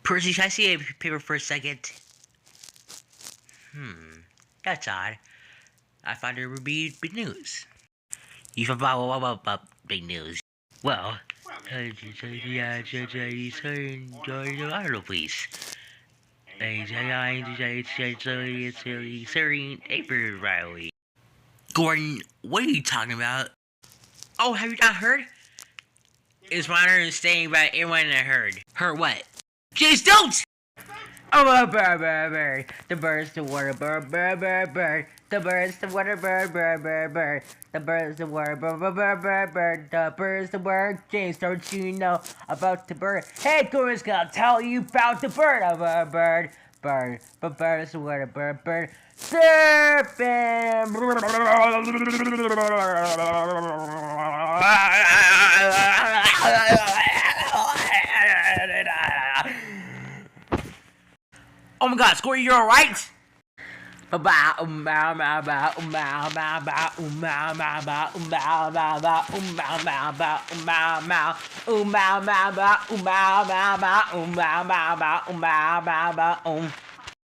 Percy, can I see a paper for a second? That's odd. I thought there would be big news. You thought about big news. Well, article, please. Surfin paper rally. Gordon, what are you talking about? Oh, have you not heard? It's my understanding about everyone I heard. Heard what? Just don't! Oh, bird. The bird's the water, bird. The bird's the water, bird. The bird's the water, bird. The bird's the word. James, don't you know about the bird? Hey, Gordon's gonna tell you about the bird. Bird. But bird's the water, bird. Surfin. Oh my God, Squirty, you're alright?